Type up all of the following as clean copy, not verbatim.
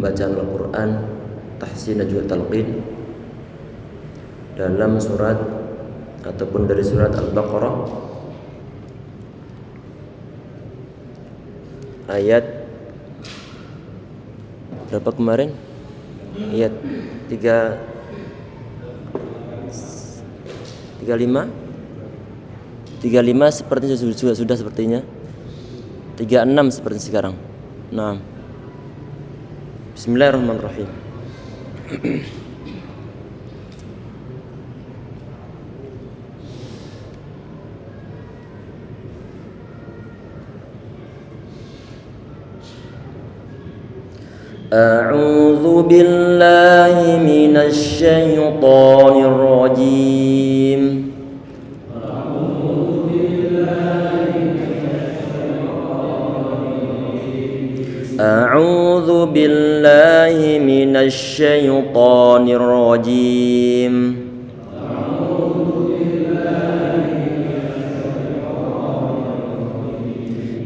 pembacaan Al-Quran, tahsin dan juga talqin dalam surat ataupun dari surat Al-Baqarah ayat berapa kemarin? Ayat 35 sepertinya sudah sepertinya 36 seperti sekarang. Nah, Bismillahirrahmanirrahim. A'udzu billahi minasy syaithanir rajim. A'udzu billahi minasy syaithanir rajim.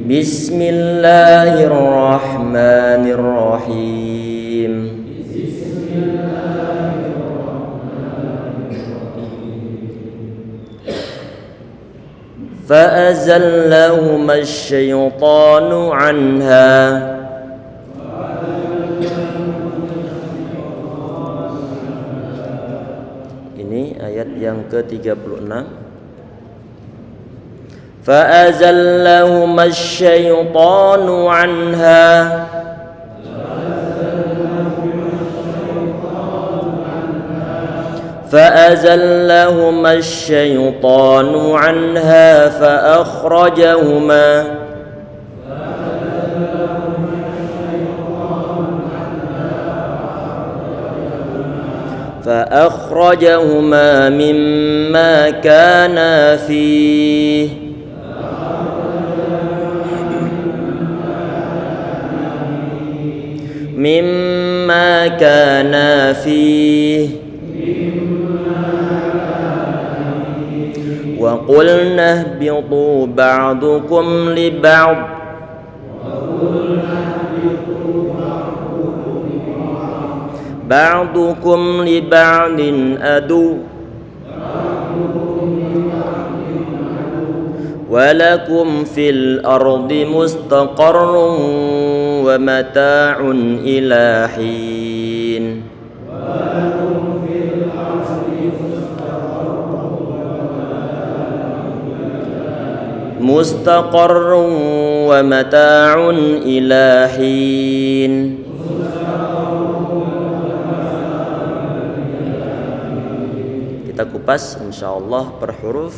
Bismillahirrahmanirrahim. فأزلهما الشيطان عنها Ini ayat yang ke-36. فأزلهما الشيطان عنها فأزلهما الشيطان عنها فأخرجهما مما كانا فيه وقلنا اهبطوا بعضكم لبعض عدو ولكم في الأرض مستقر ومتاع إلى حين Kita kupas insyaallah per huruf.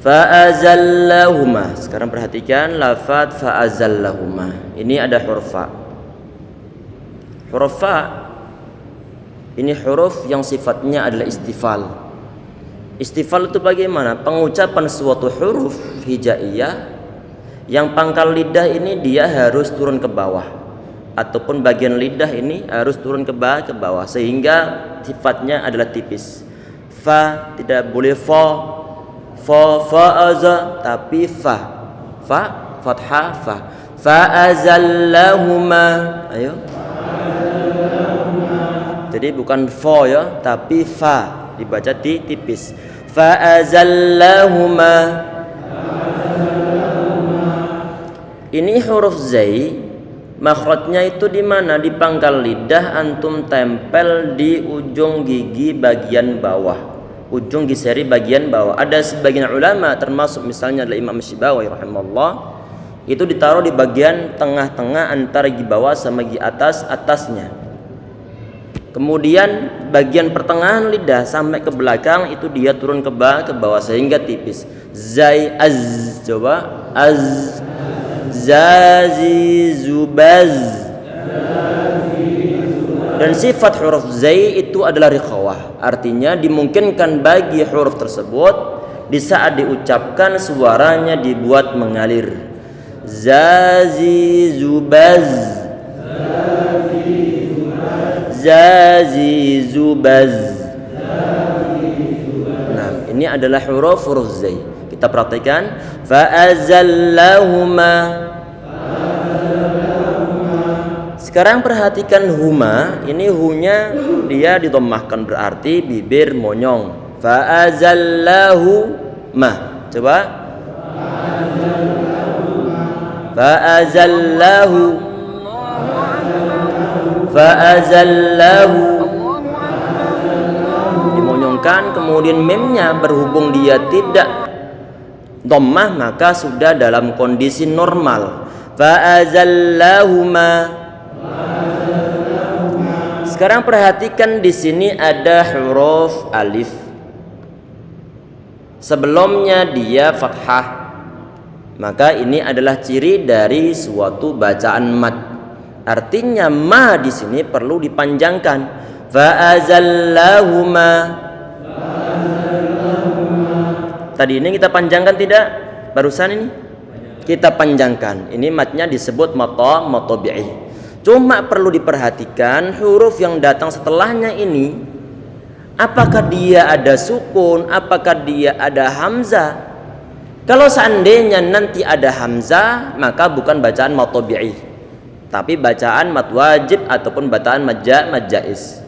Fa'azallahuma. Sekarang perhatikan lafaz fa'azallahuma. Ini ada huruf fa. Huruf fa ini huruf yang sifatnya adalah istifal. Istifal itu bagaimana? Pengucapan suatu huruf hijaiyah yang pangkal lidah ini dia harus turun ke bawah, ataupun bagian lidah ini harus turun ke bawah sehingga sifatnya adalah tipis. Fa tidak boleh fa'aza, tapi fa fathah fa. Fa'azallahuma. Ayo. Jadi bukan fa ya, tapi fa dibaca tipis. Fa'azallahuma. Ini huruf zai, makhrajnya itu di mana? Di pangkal lidah, antum tempel di ujung gigi bagian bawah, ujung giseri bagian bawah. Ada sebagian ulama termasuk misalnya adalah Imam Syibawi rahimahullah, itu ditaruh di bagian tengah-tengah antara gigi bawah sama gigi atasnya. Kemudian bagian pertengahan lidah sampai ke belakang itu dia turun ke bawah sehingga tipis. Zai az, coba az, zazi zubaz. Dan sifat huruf zai itu adalah rikhawah, artinya dimungkinkan bagi huruf tersebut di saat diucapkan suaranya dibuat mengalir. Zazi zubaz, zazi zubaz. Nah, ini adalah huruf zai. Kita perhatikan. Fa'azallahuma. Sekarang perhatikan huma, ini hunya dia didomahkan berarti bibir monyong. Fa'azallahu ma. Coba. Fa'azallahu. Fa'azallahu. Dimonyongkan, kemudian memnya berhubung dia tidak dhammah maka sudah dalam kondisi normal. Fa'azallahuma. Sekarang perhatikan di sini ada huruf alif. Sebelumnya dia fathah. Maka ini adalah ciri dari suatu bacaan mad. Artinya ma di sini perlu dipanjangkan. Fa'azallahuma. Tadi ini kita panjangkan tidak? Barusan ini kita panjangkan. Ini matnya disebut mata matabi'i. Cuma perlu diperhatikan huruf yang datang setelahnya ini, apakah dia ada sukun, apakah dia ada hamzah. Kalau seandainya nanti ada hamzah, maka bukan bacaan mad tabi'i, tapi bacaan mad wajib ataupun bacaan mad jaiz.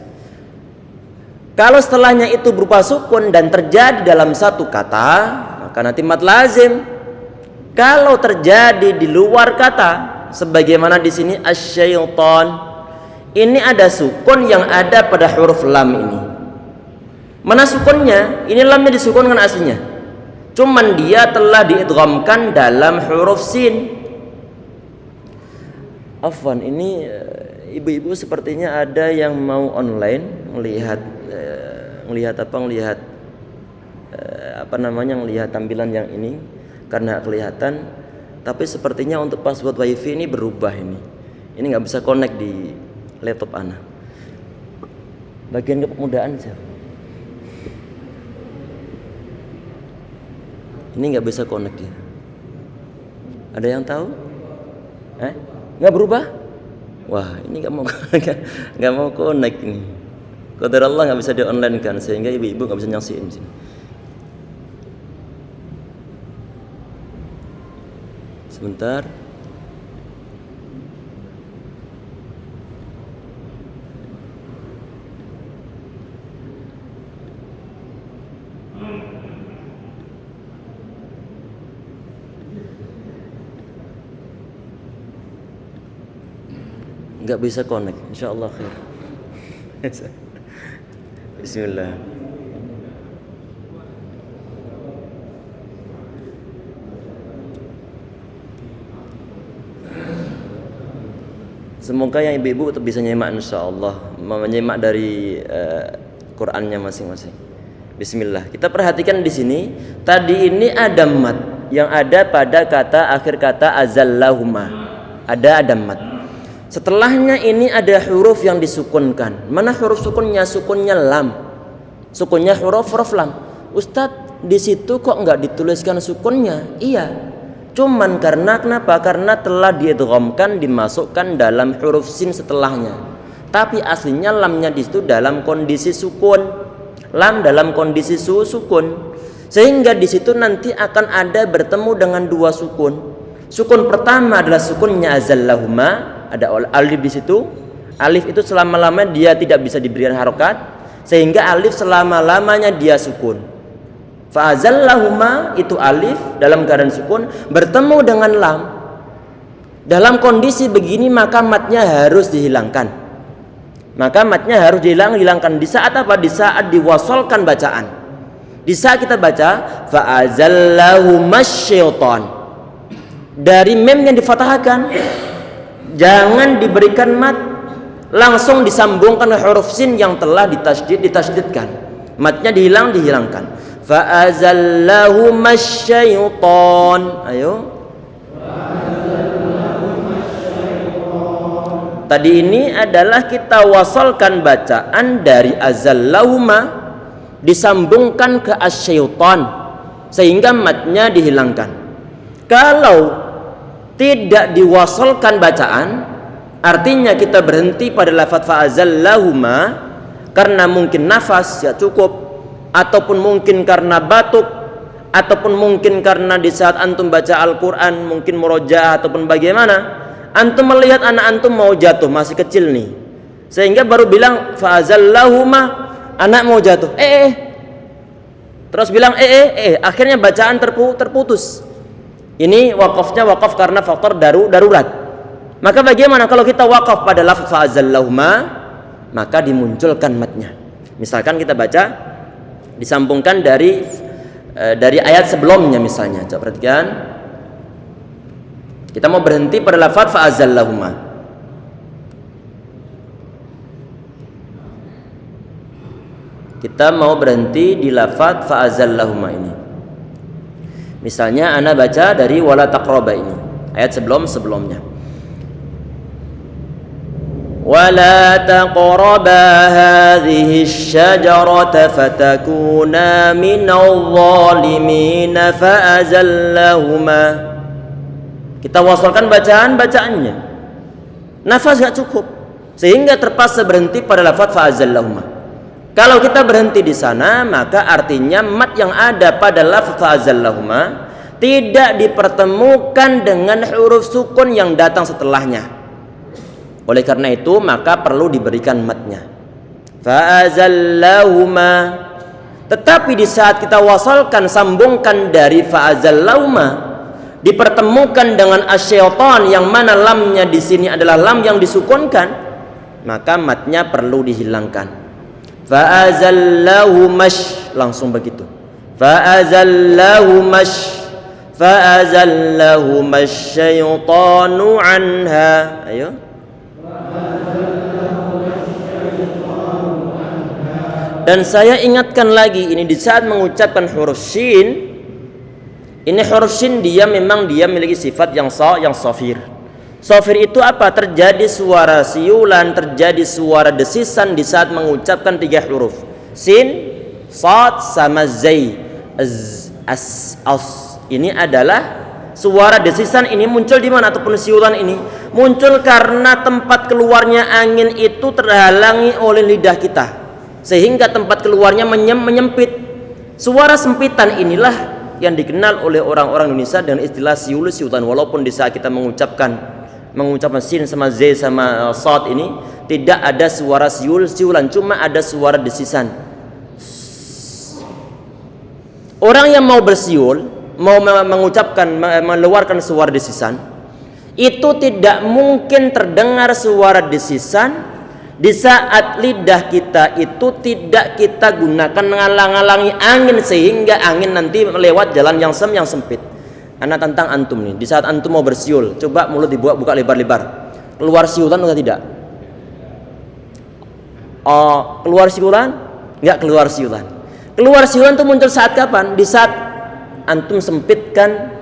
Kalau setelahnya itu berupa sukun dan terjadi dalam satu kata, maka nanti mad lazim. Kalau terjadi di luar kata, sebagaimana di sini asyaiton, ini ada sukun yang ada pada huruf lam ini. Mana sukunnya? Ini lamnya disukunkan aslinya. Cuman dia telah diidghamkan dalam huruf sin. Afwan, ini ibu-ibu sepertinya ada yang mau online melihat melihat tampilan yang ini karena kelihatan. Tapi sepertinya untuk password wifi ini berubah ini nggak bisa connect di laptop ana. Bagian kepemudaan siapa? Ini nggak bisa connect dia. Ada yang tahu? Nggak berubah? Wah, ini nggak mau connect ini. Qadar Allah nggak bisa di online kan, sehingga ibu-ibu nggak bisa nyaksiin sini. Sebentar. Nggak bisa connect, insyaallah khair. Bismillah. Semoga yang ibu-ibu bisa nyimak insyaallah, menyimak dari Qur'annya masing-masing. Bismillah. Kita perhatikan di sini, tadi ini ada mad yang ada pada kata akhir kata azallahuma. Ada mad. Setelahnya ini ada huruf yang disukunkan. Mana huruf sukunnya? Sukunnya lam. Sukunnya huruf lam. Ustadz, di situ kok nggak dituliskan sukunnya? Iya. Cuman karena kenapa? Karena telah diidghamkan, dimasukkan dalam huruf sin setelahnya. Tapi aslinya lamnya di situ dalam kondisi sukun. Lam dalam kondisi sukun. Sehingga di situ nanti akan ada bertemu dengan dua sukun. Sukun pertama adalah sukunnya azallahuma, ada alif di situ. Alif itu selama-lamanya dia tidak bisa diberikan harokat, sehingga alif selama-lamanya dia sukun. Fa'azallahuma itu alif dalam keadaan sukun bertemu dengan lam. Dalam kondisi begini maka matnya harus dihilangkan. Hilangkan di saat apa? Di saat diwasolkan bacaan. Di saat kita baca fa'azallahumasyaiton, dari mem yang difathahkan jangan diberikan mat, langsung disambungkan ke huruf sin yang telah ditasydidkan. Matnya dihilangkan. Fa'azallahumasyaiton. Ayo. Tadi ini adalah kita wasalkan bacaan dari azallahuma disambungkan ke asyaiton sehingga matnya dihilangkan. Kalau tidak diwasalkan bacaan, artinya kita berhenti pada lafaz fa'azallahuma karena mungkin nafas ya cukup, ataupun mungkin karena batuk, ataupun mungkin karena di saat antum baca Al-Quran mungkin murojaah ataupun bagaimana, Antum melihat anak antum mau jatuh, masih kecil nih, sehingga baru bilang fa'azallahuma, anak mau jatuh, terus bilang akhirnya bacaan terputus. Ini wakafnya wakaf karena faktor darurat. Maka bagaimana kalau kita wakaf pada lafaz fa'azallahuma, maka dimunculkan matnya. Misalkan kita baca disambungkan dari ayat sebelumnya misalnya. Coba perhatikan. Kita mau berhenti pada lafaz fa'azallahuma. Kita mau berhenti di lafaz fa'azallahuma ini. Misalnya ana baca dari wala taqraba ini, ayat sebelumnya. Wala taqraba hadhihi asy-syajarata fatakuna minadh dhalimin fa'azallahuma. Kita wasalkan bacaannya. Nafas gak cukup sehingga terpaksa berhenti pada lafaz fa'azallahuma. Kalau kita berhenti di sana, maka artinya mat yang ada pada lafaz fa'azallahuma tidak dipertemukan dengan huruf sukun yang datang setelahnya. Oleh karena itu, maka perlu diberikan matnya. Fa'azallahuma. Tetapi di saat kita wasalkan, sambungkan dari fa'azallahuma, dipertemukan dengan asyaitan yang mana lamnya di sini adalah lam yang disukunkan, maka matnya perlu dihilangkan. Fa'azallahumah, langsung begitu. Fa'azallahumah syaitanu anha. Ayo. Dan saya ingatkan lagi, ini di saat mengucapkan huruf shin, ini huruf shin dia memiliki sifat yang safir. Safir itu apa? Terjadi suara siulan, terjadi suara desisan di saat mengucapkan 3 huruf. Sin, sad, sama zai. Ini adalah suara desisan. Ini muncul di mana? Ataupun siulan ini muncul karena tempat keluarnya angin itu terhalangi oleh lidah kita, sehingga tempat keluarnya menyempit. Suara sempitan inilah yang dikenal oleh orang-orang Indonesia dengan istilah siulan. Walaupun di saat kita mengucapkan sin sama z sama sad ini tidak ada suara siulan, cuma ada suara desisan. Orang yang mau bersiul, mau mengeluarkan suara desisan, itu tidak mungkin terdengar suara desisan di saat lidah kita itu tidak kita gunakan menghalang-halangi angin, sehingga angin nanti lewat jalan yang sempit. Anak tantang antum nih, di saat antum mau bersiul, coba mulut buka lebar-lebar. Keluar siulan atau tidak? Keluar siulan? Enggak keluar siulan. Keluar siulan itu muncul saat kapan? Di saat antum sempitkan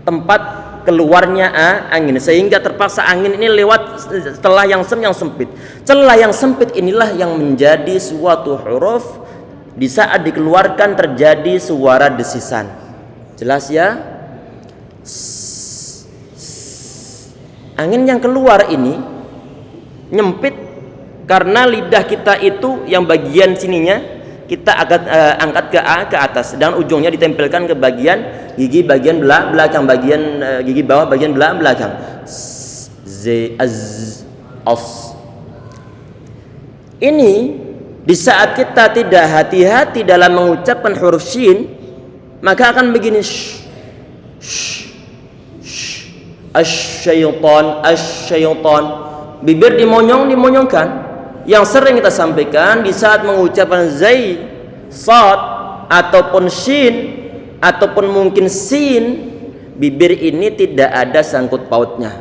tempat keluarnya angin, sehingga terpaksa angin ini lewat celah yang sempit. Celah yang sempit inilah yang menjadi suatu huruf. Di saat dikeluarkan terjadi suara desisan. Jelas ya? Angin yang keluar ini nyempit karena lidah kita itu yang bagian sininya kita angkat ke atas dan ujungnya ditempelkan ke bagian gigi bagian belakang, bagian gigi bawah bagian belakang. Ini di saat kita tidak hati-hati dalam mengucapkan huruf shin, maka akan begini, asyaitan, bibir dimonyongkan. Yang sering kita sampaikan di saat mengucapkan zai, sad, ataupun shin, ataupun mungkin sin, bibir ini tidak ada sangkut pautnya,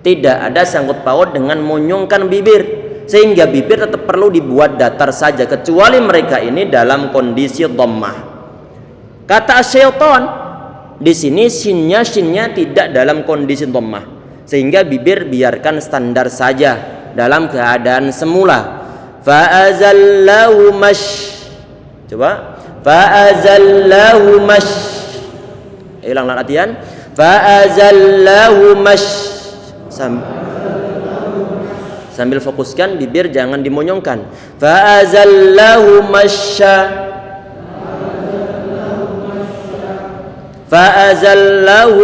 tidak ada sangkut paut dengan monyongkan bibir, sehingga bibir tetap perlu dibuat datar saja, kecuali mereka ini dalam kondisi dhammah. Kata syaitan di sini shinnya tidak dalam kondisi dhammah, sehingga bibir biarkan standar saja dalam keadaan semula. Fa'azallahu coba fa'azallahu hilang latihan. Fa'azallahu sambil fokuskan bibir, jangan dimonyongkan. Fa'azallahu fa'azallahu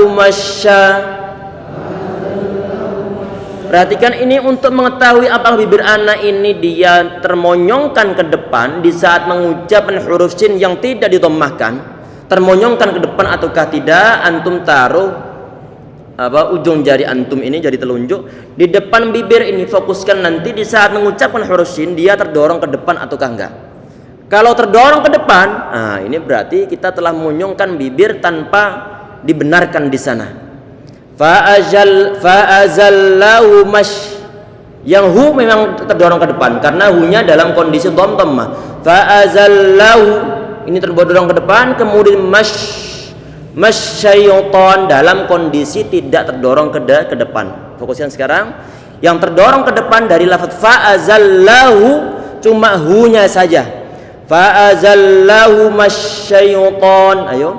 Perhatikan ini untuk mengetahui apakah bibir ana ini dia termonyongkan ke depan di saat mengucapkan huruf sin yang tidak ditommahkan, termonyongkan ke depan ataukah tidak. Antum taruh ujung jari antum ini, jari telunjuk di depan bibir ini, fokuskan nanti di saat mengucapkan huruf sin dia terdorong ke depan ataukah enggak. Kalau terdorong ke depan, ini berarti kita telah monyongkan bibir tanpa dibenarkan di sana. Fa'azallahu mash, yang hu memang terdorong ke depan karena hu-nya dalam kondisi dhammah. Fa'azallahu ini terdorong ke depan, kemudian masyaiton dalam kondisi tidak terdorong ke depan. Fokuskan sekarang yang terdorong ke depan dari lafaz fa'azallahu cuma hu-nya saja. Fa'azallahu masyaiton. Ayo.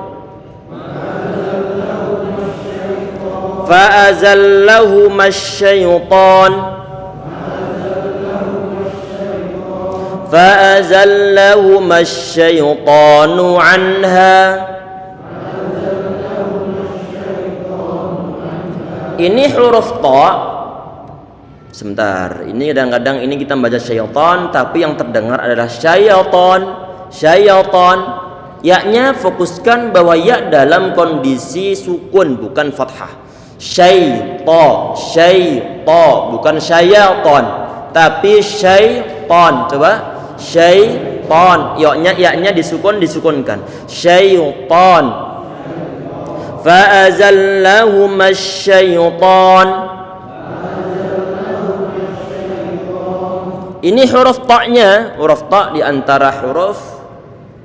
Fa'azallahu masyaiton. Fa'azallahu masyaitonu anha. Ini huruf ta. Sebentar, ini kadang-kadang ini kita membaca syaitan tapi yang terdengar adalah syaiton. Ya-nya fokuskan bahwa ya dalam kondisi sukun bukan fathah. Syaiton bukan syaiton tapi syaiton. Coba syaiton, ya-nya disukunkan. Syaiton. Fa'azallahu masyaiton. Ini huruf ta-nya, huruf ta di antara huruf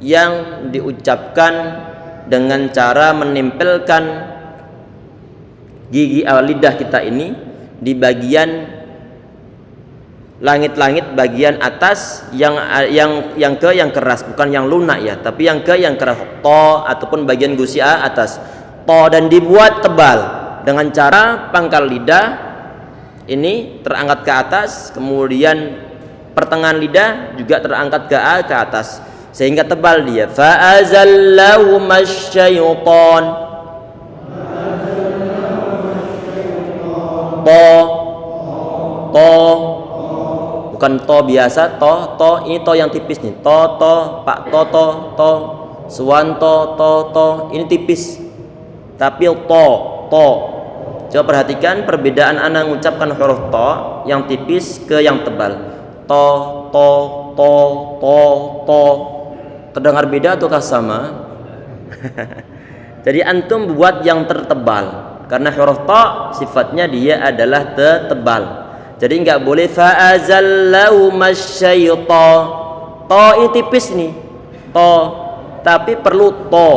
yang diucapkan dengan cara menempelkan gigi lidah kita ini di bagian langit-langit bagian atas yang keras, bukan yang lunak ya, tapi yang keras, to ataupun bagian gusi atas to, dan dibuat tebal dengan cara pangkal lidah ini terangkat ke atas, kemudian pertengahan lidah juga terangkat ke atas sehingga tebal dia. Fa'azallahu masyaiton. To bukan to biasa, to ini to yang tipis nih, to pak to suwanto to ini tipis, tapi to. Coba perhatikan perbedaan ana mengucapkan huruf to yang tipis ke yang tebal. To terdengar beda ataukah sama? Jadi antum buat yang tertebal karena huruf ta sifatnya dia adalah tebal. Jadi enggak boleh fa'azallahu masyaiton. To ini tipis nih, to, tapi perlu to.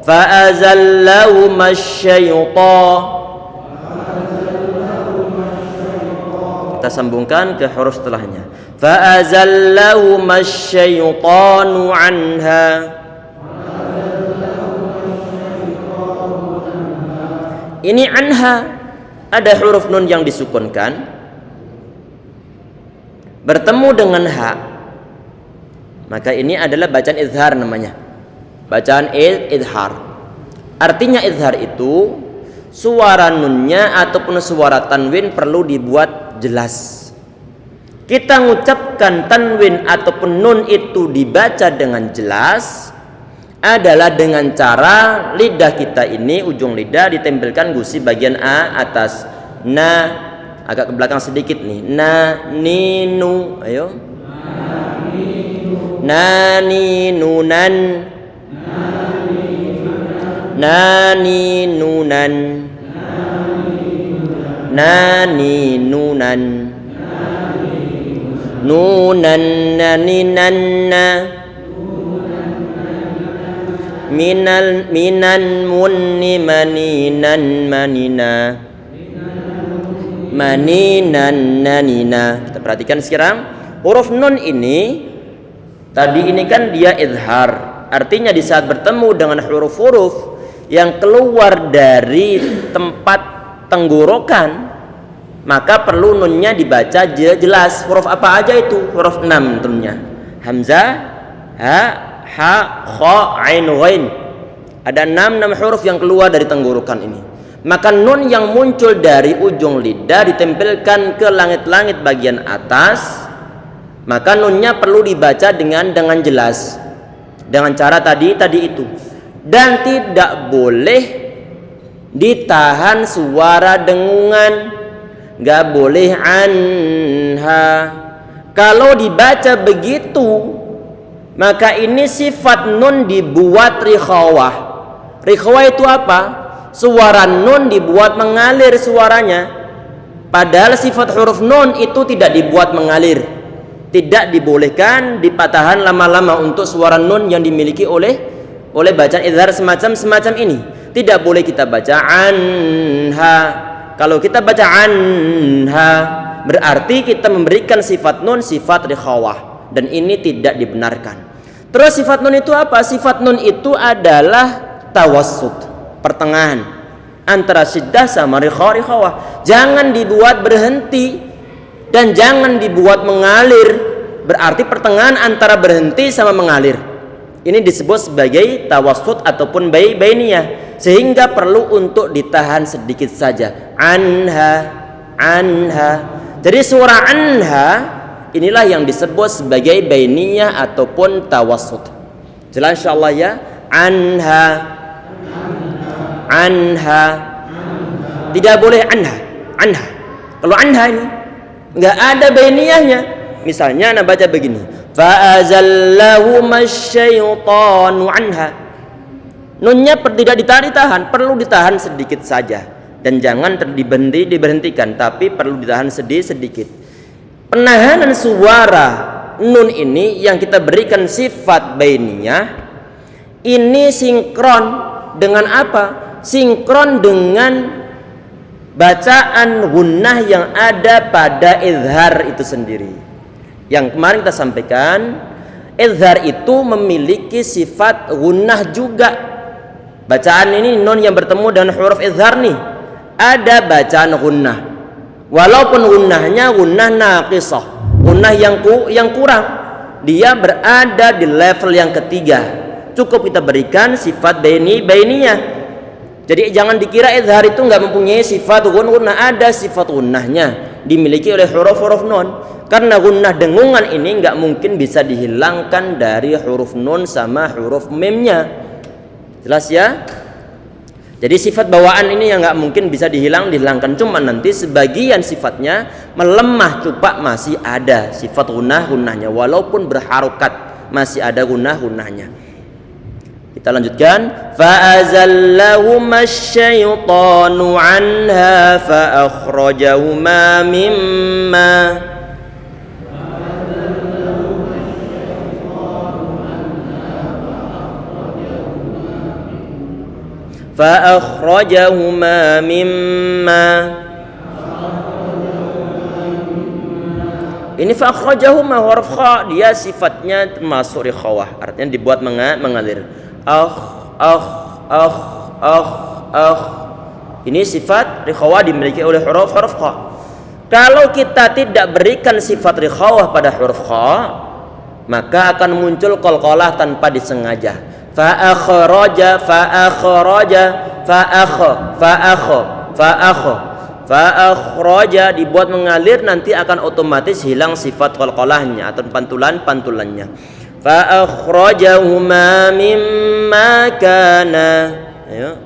Fa'azallahu masyaiton. Kita sambungkan ke huruf setelahnya. Fa'azallahu masyaitonu anha. Ini anha, ada huruf nun yang disukunkan bertemu dengan ha, maka ini adalah bacaan izhar namanya, bacaan izhar. Artinya izhar itu suara nunnya ataupun suara tanwin perlu dibuat jelas. Kita mengucapkan tanwin ataupun nun itu dibaca dengan jelas adalah dengan cara lidah kita ini, ujung lidah ditempelkan gusi bagian atas. Agak ke belakang sedikit nih. Ninu, ayo. Nani nunan. Nani nunan. Nani nunan. Nunan nani nanna. Minan munni maninan manina. Maninan nanina. Kita perhatikan sekarang huruf nun ini. Tadi ini kan dia izhar. Artinya di saat bertemu dengan huruf-huruf yang keluar dari tempat tenggorokan, maka perlu nunnya dibaca jelas. Huruf apa aja itu? Huruf 6 tentunya. Hamzah, ha, ha, kha, ain, ghain. Ada 6 huruf yang keluar dari tenggorokan ini. maka nun yang muncul dari ujung lidah ditempelkan ke langit-langit bagian atas, maka nunnya perlu dibaca dengan jelas, dengan cara tadi itu, dan tidak boleh ditahan suara dengungan, nggak boleh anha. Kalau dibaca begitu, maka ini sifat nun dibuat rikhawah. Rikhawah itu apa? Suara nun dibuat mengalir suaranya, padahal sifat huruf nun itu tidak dibuat mengalir. Tidak dibolehkan dipatahan lama-lama untuk suara nun yang dimiliki oleh bacaan izhar semacam ini. Tidak boleh kita baca anha. Kalau kita baca anha, berarti kita memberikan sifat nun sifat rikhawah, dan ini tidak dibenarkan. Terus sifat nun itu apa? Sifat nun itu adalah tawassut, pertengahan antara syiddah sama rikhawah. Jangan dibuat berhenti dan jangan dibuat mengalir, berarti pertengahan antara berhenti sama mengalir. Ini disebut sebagai tawassut ataupun bainiyah, sehingga perlu untuk ditahan sedikit saja. Anha. Jadi suara anha inilah yang disebut sebagai bainiyah ataupun tawassut. Jelas insyaallah ya. Anha. Tidak boleh anha. Kalau anha ini nggak ada bainiyahnya. Misalnya anda baca begini, fa'azallahumasyaitanu anha. Nunnya tidak ditahan, perlu ditahan sedikit saja, dan jangan diberhentikan, tapi perlu ditahan sedikit. Penahanan suara nun ini yang kita berikan sifat bainiyah ini sinkron dengan apa? Sinkron dengan bacaan gunnah yang ada pada izhar itu sendiri. Yang kemarin kita sampaikan, izhar itu memiliki sifat gunnah juga. Bacaan ini nun yang bertemu dengan huruf izhar nih, ada bacaan gunnah. Walaupun gunnahnya gunnah naqisah, gunnah yang kurang, dia berada di level yang ketiga. Cukup kita berikan sifat bainiyah. Jadi jangan dikira izhar itu nggak mempunyai sifat gunnah, ada sifat gunnahnya dimiliki oleh huruf-huruf nun. Karena gunnah dengungan ini nggak mungkin bisa dihilangkan dari huruf nun sama huruf mimnya. Jelas ya? Jadi sifat bawaan ini yang nggak mungkin bisa dihilangkan, cuma nanti sebagian sifatnya melemah, coba masih ada sifat gunnahnya, walaupun berharokat masih ada gunnahnya. Kita lanjutkan, fa'azallahumasyaitanu anha fa'akhrajahuma mimma ini fa'akhrajahuma huruf kha, dia sifatnya termasuk rikhawah, artinya dibuat mengalir. Ini sifat rikhawah dimiliki oleh huruf kha. Kalau kita tidak berikan sifat rikhawah pada huruf kha, maka akan muncul qalqalah tanpa disengaja. Fa'akhraja dibuat mengalir, nanti akan otomatis hilang sifat qalqalahnya atau pantulannya. Fa'akhrajahuma mimma kana. Ayo.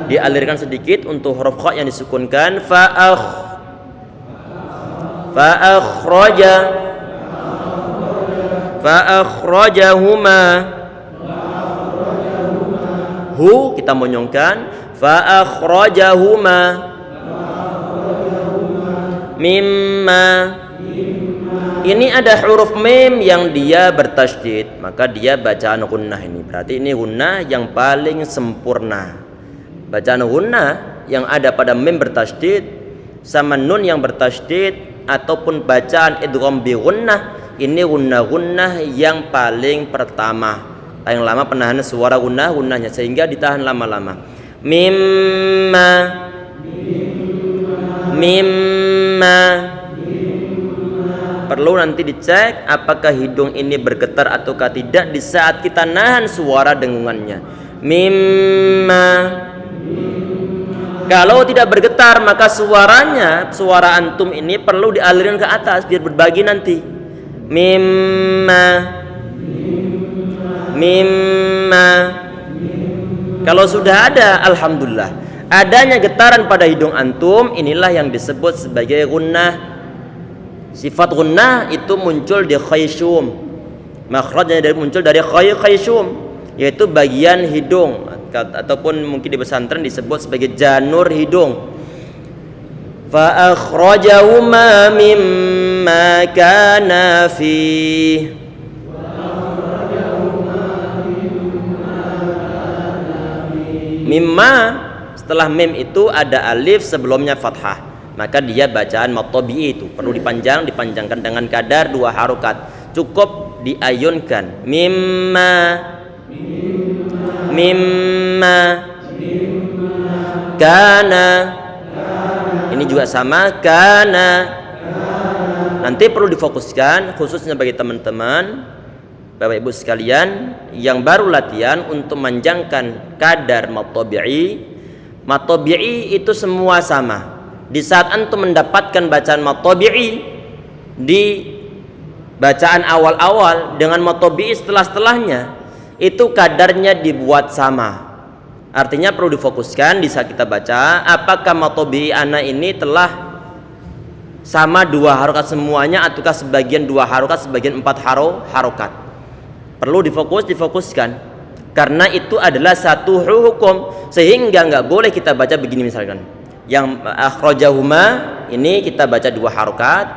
Dialirkan sedikit untuk huruf kha yang disukunkan. Fa'akhrajahuma hu kita monyongkan. Fa'akhrajahuma mimma. Ini ada huruf mim yang dia bertasydid, maka dia bacaan gunnah ini. Berarti ini gunnah yang paling sempurna. Bacaan gunnah yang ada pada mim bertasydid sama nun yang bertasydid ataupun bacaan idgham bi gunnah, ini gunnah yang paling pertama, paling lama penahanan suara gunnahnya sehingga ditahan lama-lama. Mimma perlu nanti dicek apakah hidung ini bergetar ataukah tidak di saat kita nahan suara dengungannya. mimma. Kalau tidak bergetar maka suara antum ini perlu dialirkan ke atas biar berbagi nanti. Mimma. Kalau sudah ada, alhamdulillah. Adanya getaran pada hidung antum, inilah yang disebut sebagai gunnah. Sifat gunnah itu muncul di khayshum. Makhrajnya muncul dari khayshum, yaitu bagian hidung, ataupun mungkin di pesantren disebut sebagai janur hidung. Fa akhrajahuma mimma kana fi. Mimma, setelah mim itu ada alif sebelumnya fathah, maka dia bacaan matobi itu perlu dipanjangkan dengan kadar 2 harokat, cukup diayunkan mimma. Kana, ini juga sama, kana. Nanti perlu difokuskan khususnya bagi teman-teman Bapak Ibu sekalian yang baru latihan untuk manjangkan kadar matobi'i. Matobi'i itu semua sama. Di saat antum mendapatkan bacaan matobi'i di bacaan awal-awal dengan matobi'i setelah-setelahnya, itu kadarnya dibuat sama. Artinya perlu difokuskan di saat kita baca, apakah matobi'i ana ini telah sama 2 harokat semuanya, ataukah sebagian 2 harokat, sebagian 4 harokat. Perlu difokuskan karena itu adalah satu hukum, sehingga nggak boleh kita baca begini. Misalkan yang akhrajahuma ini kita baca 2 harokat,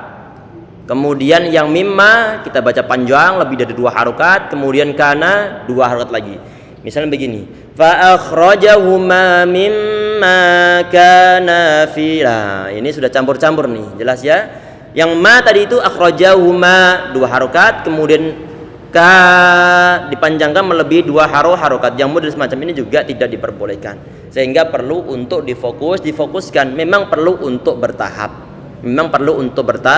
kemudian yang mimma kita baca panjang lebih dari 2 harokat, kemudian kana 2 harokat lagi. Misalnya begini, fa akhrajahuma mimma kana fi. Nah, ini sudah campur-campur nih, jelas ya. Yang ma tadi itu akhrajahuma 2 harokat, kemudian ka dipanjangkan melebihi 2 harokat. Yang model semacam ini juga tidak diperbolehkan, sehingga perlu untuk difokuskan. Memang perlu untuk bertahap,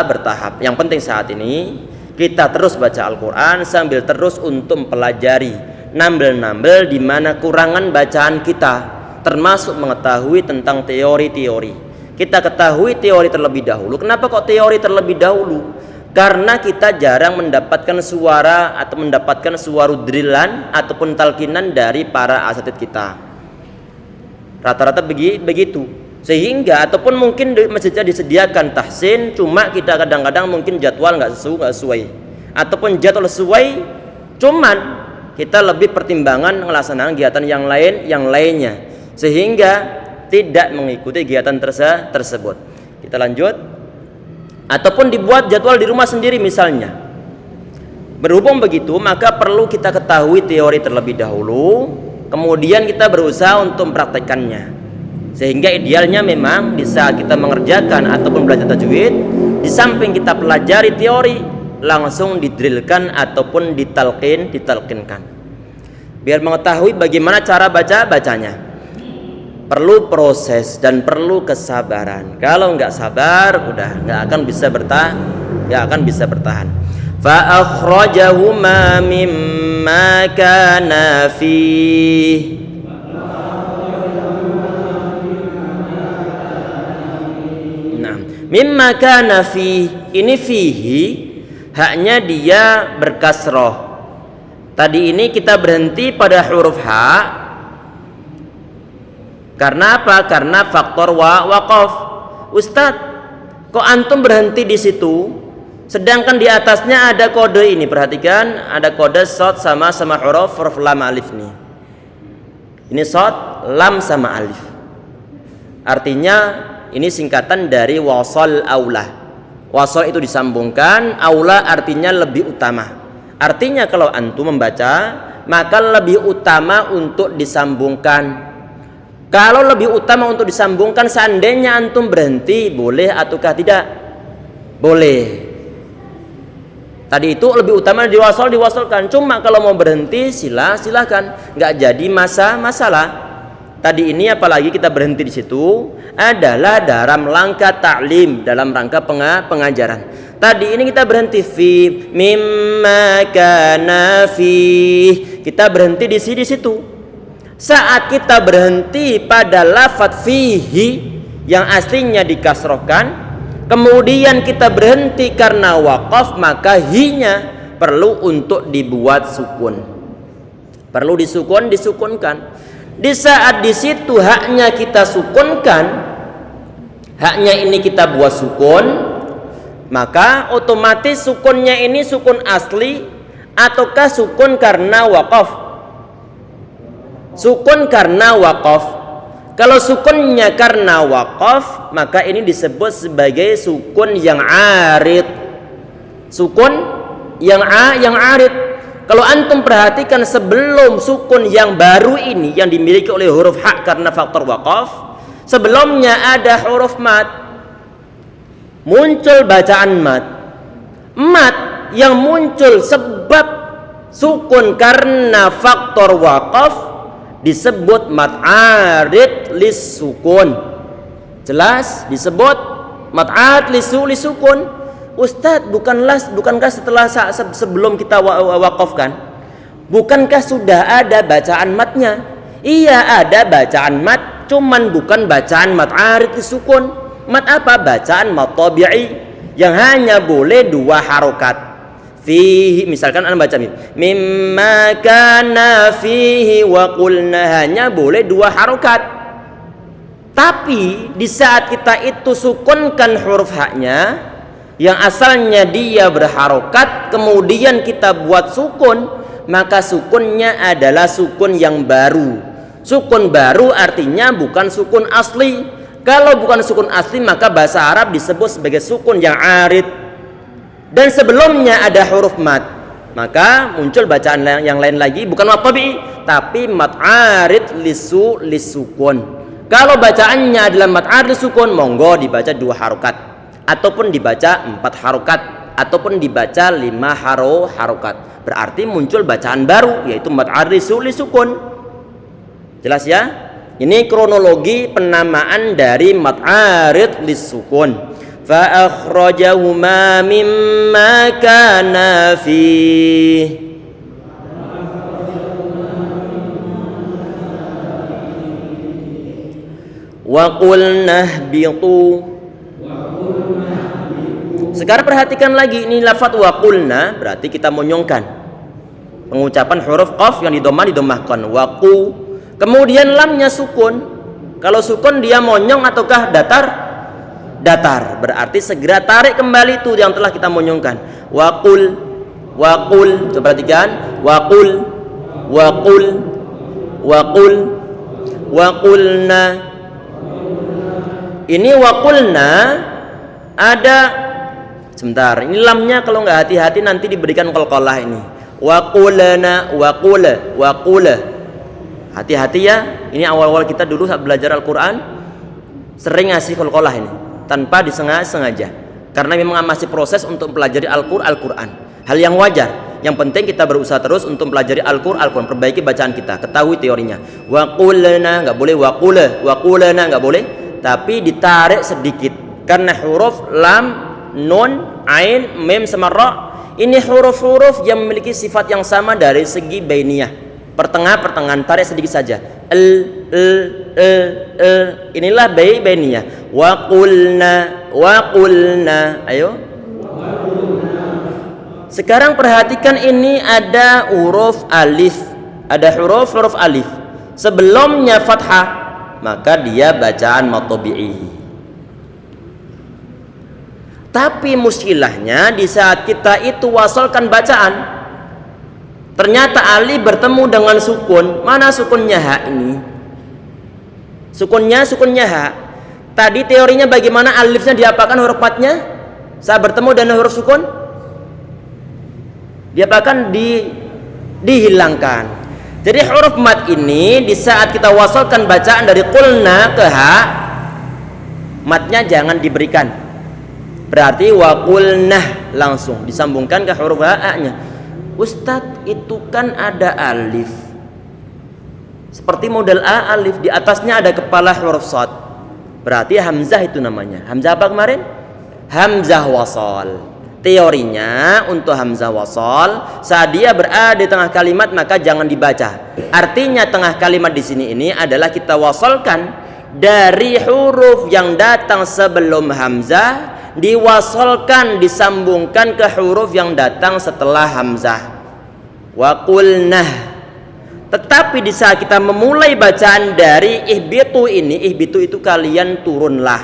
bertahap. Yang penting saat ini kita terus baca Al-Quran sambil terus untuk mempelajari, nambel di mana kurangan bacaan kita, termasuk mengetahui tentang teori-teori. Kita ketahui teori terlebih dahulu. Kenapa kok teori terlebih dahulu? Karena kita jarang mendapatkan suara atau mendapatkan suarudrilan ataupun talkinan dari para asatid kita. Rata-rata begitu. Sehingga ataupun mungkin di masjidnya disediakan tahsin, cuma kita kadang-kadang mungkin jadwal nggak sesuai, ataupun jadwal sesuai, cuman kita lebih pertimbangan melaksanakan kegiatan yang lainnya, sehingga tidak mengikuti kegiatan tersebut. Kita lanjut. Ataupun dibuat jadwal di rumah sendiri misalnya. Berhubung begitu, maka perlu kita ketahui teori terlebih dahulu, kemudian kita berusaha untuk mempraktekannya. Sehingga idealnya memang di saat kita mengerjakan ataupun belajar tajwid, di samping kita pelajari teori, langsung didrilkan ataupun ditalkinkan. Biar mengetahui bagaimana cara bacanya. Perlu proses dan perlu kesabaran. Kalau nggak sabar, udah nggak akan bisa bertahan. Fa akhrajahuma mimma kana fi. Nah, mimma kana fi, ini fihi haknya dia berkasroh. Tadi ini kita berhenti pada huruf ha. Karena apa? Karena faktor waqaf. Ustadz, kok antum berhenti di situ? Sedangkan di atasnya ada kode ini. Perhatikan, ada kode shad sama huruf lam alif nih. Ini shad, lam sama alif. Artinya ini singkatan dari wasal aula. Wasal itu disambungkan, aula artinya lebih utama. Artinya kalau antum membaca, maka lebih utama untuk disambungkan. Kalau lebih utama untuk disambungkan, seandainya antum berhenti, boleh ataukah tidak? Boleh. Tadi itu lebih utama diwasalkan. Cuma kalau mau berhenti, silahkan. Nggak jadi masalah. Tadi ini apalagi kita berhenti di situ adalah dalam rangka ta'lim, dalam rangka pengajaran. Tadi ini kita berhenti fi mimma kana fi. Kita berhenti di situ. Saat kita berhenti pada lafadz fihi yang aslinya dikasrohkan, kemudian kita berhenti karena waqaf, maka hinya perlu untuk dibuat sukun. Perlu disukunkan. Di saat di situ haknya kita sukunkan, haknya ini kita buat sukun, maka otomatis sukunnya ini sukun asli ataukah sukun karena waqaf? Sukun karena waqaf. Kalau sukunnya karena waqaf, maka ini disebut sebagai sukun yang arid. Sukun yang arid. Kalau antum perhatikan sebelum sukun yang baru ini yang dimiliki oleh huruf ha karena faktor waqaf, sebelumnya ada huruf mat. Muncul bacaan mat. Mat yang muncul sebab sukun karena faktor waqaf disebut mat arid lis sukun. Jelas disebut mat arid lis sukun. Ustadz, bukankah setelah sebelum kita wakafkan, bukankah sudah ada bacaan matnya? Iya, ada bacaan mat, cuman bukan bacaan mat arid lis sukun. Mat apa? Bacaan mat tabi'i yang hanya boleh 2 harokat. Fihi, misalkan anda baca mimma kana fihi wa qulna, hanya boleh 2 harokat. Tapi di saat kita itu sukunkan huruf haknya yang asalnya dia berharokat, kemudian kita buat sukun, maka sukunnya adalah sukun yang baru. Sukun baru artinya bukan sukun asli. Kalau bukan sukun asli, maka bahasa Arab disebut sebagai sukun yang arid. Dan sebelumnya ada huruf mat, maka muncul bacaan yang lain lagi, bukan mat tabi'i, tapi mat arid lisukun. Kalau bacaannya adalah mat arid lisukun, monggo dibaca 2 harokat, ataupun dibaca 4 harokat, ataupun dibaca 5 harokat. Berarti muncul bacaan baru, yaitu mat arid lisukun. Jelas ya? Ini kronologi penamaan dari mat arid lisukun. Fa akhrajahuma mimma kana fihi. Wa qulna ihbitu. Sekarang perhatikan lagi, ini lafaz wa qulna berarti kita monyongkan pengucapan huruf qaf yang didomahkan waqu. Kemudian lamnya sukun. Kalau sukun dia monyong ataukah datar? Datar. Berarti segera tarik kembali itu yang telah kita monyongkan. Waqul. Coba perhatikan. Waqul. Waqulna. Ini waqulna ada, sebentar, ini lamnya kalau nggak hati-hati nanti diberikan qalqalah ini. Waqulna. Hati-hati ya. Ini awal-awal kita dulu saat belajar Al-Quran sering ngasih qalqalah ini tanpa disengaja, karena memang masih proses untuk pelajari Al-Quran. Hal yang wajar. Yang penting kita berusaha terus untuk pelajari Al-Quran, perbaiki bacaan kita, ketahui teorinya. Waqulna nggak boleh, waqulna nggak boleh, tapi ditarik sedikit karena huruf lam, nun, ain, mim sama ra ini huruf-huruf yang memiliki sifat yang sama dari segi bainiyah, pertengahan, tarik sedikit saja. Inilah bainiyah. Waqulna. Ayo. Sekarang perhatikan, ini ada huruf alif, ada huruf alif. Sebelumnya fathah, maka dia bacaan mat tabi'i. Tapi muskilahnya di saat kita itu wasalkan bacaan, ternyata alif bertemu dengan sukun. Mana sukunnya ha ini? Sukunnya ha. Tadi teorinya bagaimana alifnya diapakan huruf matnya saat bertemu dengan huruf sukun? Diapakan? Dihilangkan. Jadi huruf mat ini di saat kita wasalkan bacaan dari qulna ke ha, matnya jangan diberikan. Berarti waqulnah langsung disambungkan ke huruf ha-nya. Ustadz, itu kan ada alif. Seperti model a alif, di atasnya ada kepala huruf shad. Berarti hamzah itu namanya. Hamzah apa kemarin? Hamzah wasal. Teorinya untuk hamzah wasal saat dia berada di tengah kalimat maka jangan dibaca. Artinya tengah kalimat di sini ini adalah kita wasalkan dari huruf yang datang sebelum hamzah diwasalkan disambungkan ke huruf yang datang setelah hamzah. Wa qulnah. Tetapi di saat kita memulai bacaan dari ihbitu ini, ihbitu itu kalian turunlah.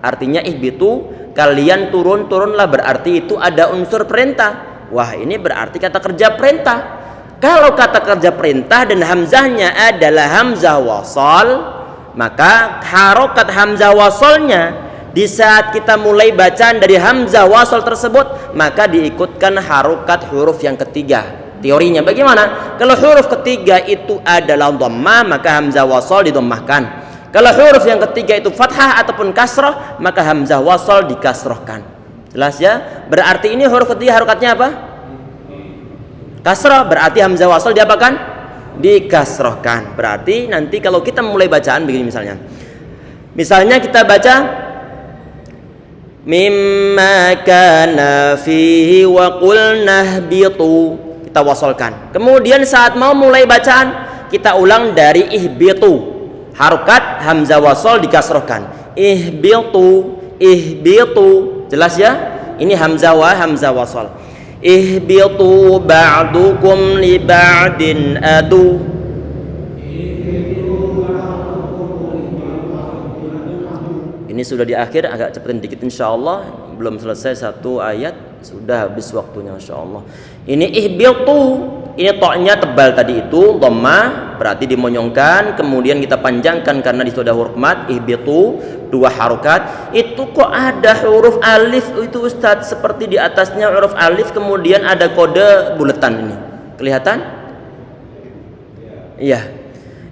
Artinya ihbitu kalian turunlah, berarti itu ada unsur perintah. Wah, ini berarti kata kerja perintah. Kalau kata kerja perintah dan hamzahnya adalah hamzah wasal, maka harokat hamzah wasalnya di saat kita mulai bacaan dari hamzah wasal tersebut maka diikutkan harokat huruf yang ketiga. Teorinya bagaimana? Kalau huruf ketiga itu adalah dhammah maka hamzah wasal didhammahkan. Kalau huruf yang ketiga itu fathah ataupun kasrah maka hamzah wasal dikasrohkan. Jelas ya? Berarti ini huruf ketiga harokatnya apa? Kasrah, berarti hamzah wasal diapakan? Dikasrohkan. Berarti nanti kalau kita mulai bacaan begini misalnya. Misalnya kita baca mimma kana fihi wa qulna ihbitu. Kita wasalkan. Kemudian saat mau mulai bacaan kita ulang dari ihbitu. Harokat hamzah wasal dikasrohkan. Ihbitu. Jelas ya? Ini hamzah wasal. Ihbitu ba'dukum li ba'din adu. Ini sudah di akhir, agak cepetin dikit insyaallah. Belum selesai satu ayat sudah habis waktunya insyaallah. Ini ihbitu, ini toknya tebal tadi itu dhammah berarti dimonyongkan, kemudian kita panjangkan karena di situ ada huruf mat. Ihbitu dua harokat. Itu kok ada huruf alif itu Ustadz, seperti di atasnya huruf alif kemudian ada kode buletan ini. Kelihatan? Iya.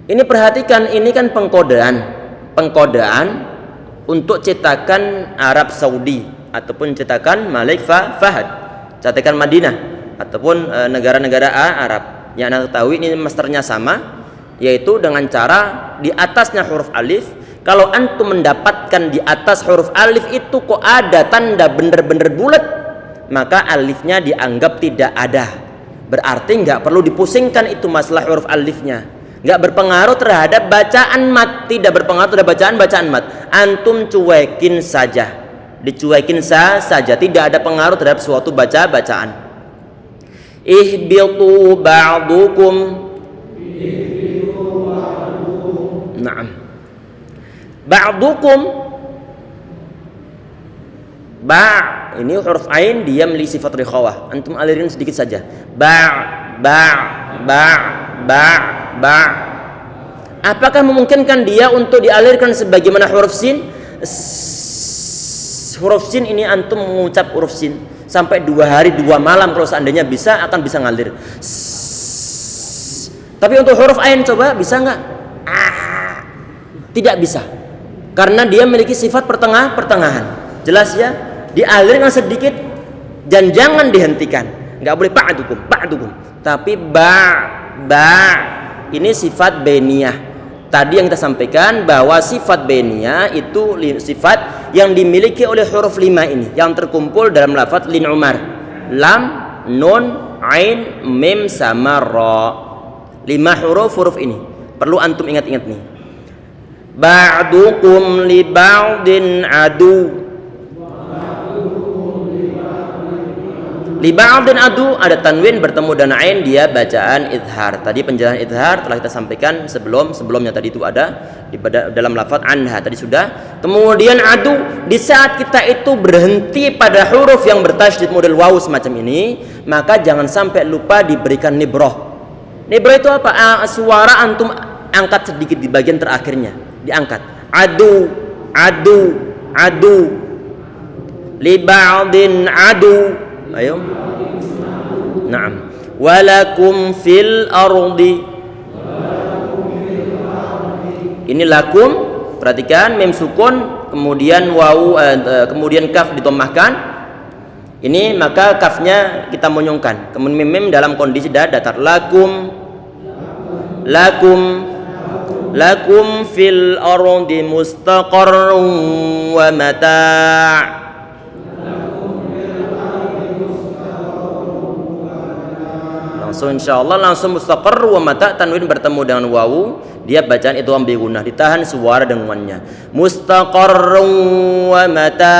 Ini perhatikan, ini kan pengkodean untuk cetakan Arab Saudi ataupun cetakan Malik Fahad, cetakan Madinah ataupun negara-negara Arab. Yang Anda ketahui ini masternya sama, yaitu dengan cara di atasnya huruf alif. Kalau antum mendapatkan di atas huruf alif itu kok ada tanda bener-bener bulat, maka alifnya dianggap tidak ada. Berarti nggak perlu dipusingkan itu masalah huruf alifnya. Nggak berpengaruh terhadap bacaan mat, tidak berpengaruh terhadap bacaan mat. Antum cuekin saja, dicuekin saja, tidak ada pengaruh terhadap suatu bacaan. Ihbitu ba'dukum. Naam. Ba'dukum. Ini huruf ain dia memiliki sifat rikhawah. Antum alirin sedikit saja. Apakah memungkinkan dia untuk dialirkan sebagaimana huruf sin? Huruf sin ini antum mengucap huruf sin sampai 2 hari 2 malam kalau seandainya bisa akan bisa ngalir. Tapi untuk huruf ain coba bisa nggak? Tidak bisa, karena dia memiliki sifat pertengahan. Jelas ya? Dialirkan sedikit dan jangan dihentikan. Nggak boleh ba'dukum, tapi ini sifat beniyah. Tadi yang kita sampaikan bahwa sifat beniyah itu sifat yang dimiliki oleh huruf 5 ini yang terkumpul dalam lafaz lin umar. Lam, nun, ain, mim sama ra. 5 huruf ini. Perlu antum ingat-ingat nih. Ba'dukum li ba'din adu. Li ba'din adu ada tanwin bertemu dengan ain, dia bacaan idhar. Tadi penjelasan idhar telah kita sampaikan sebelumnya tadi itu ada di dalam lafaz anha tadi sudah. Kemudian adu di saat kita itu berhenti pada huruf yang bertasydid model waw semacam ini, maka jangan sampai lupa diberikan nibroh. Nibroh itu apa? Suara antum angkat sedikit di bagian terakhirnya, diangkat. Adu li ba'din adu. Ayo. Naam. Walakum fil ardi. Ini lakum, perhatikan mim sukun, kemudian waw, kemudian kaf ditommahkan. Ini maka kafnya kita monyongkan. Kemudian mim dalam kondisi datar. Lakum fil ardi mustaqarrun wa mata'. langsung insyaallah langsung mustaqar wa mata tanwin bertemu dengan wawu, dia bacaan idgham bi gunnah, ditahan suara dengannya. Mustaqar wa mata,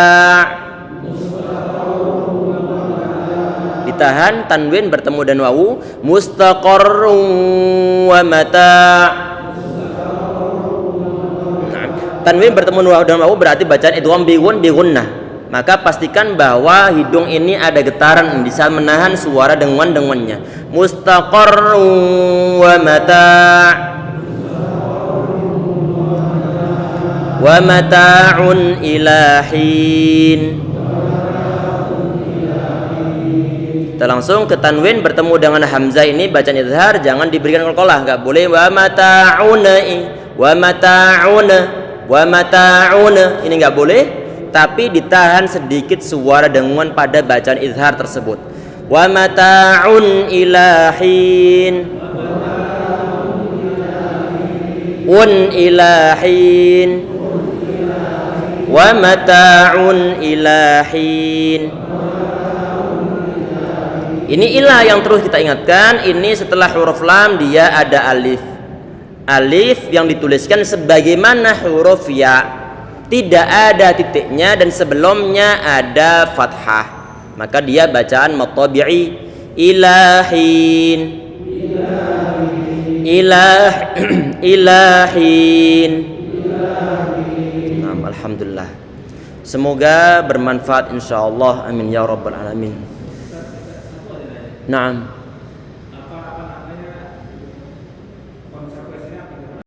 ditahan tanwin bertemu dengan wawu, mustaqar wa mata. Nah, tanwin bertemu dengan wawu berarti bacaan idgham bi gunnah. Maka pastikan bahwa hidung ini ada getaran, bisa menahan suara dengannya. Mustaqar wa mata' wa mata'un ilahin. Kita langsung ke tanwin bertemu dengan hamzah ini bacaan izhar, jangan diberikan qalqalah, enggak boleh wa mata'un wa mata'un, ini enggak boleh, tapi ditahan sedikit suara dengungan pada bacaan izhar tersebut. Wa mata'un ilahin, ilahin, wa mata'un ilahin. Ini ilah yang terus kita ingatkan. Ini setelah huruf lam dia ada alif. Alif yang dituliskan sebagaimana huruf ya, tidak ada titiknya dan sebelumnya ada fathah, maka dia bacaan matabi'i. Ilahin, ilahin. Nah, alhamdulillah, semoga bermanfaat insyaallah, amin ya rabbal alamin. Naam.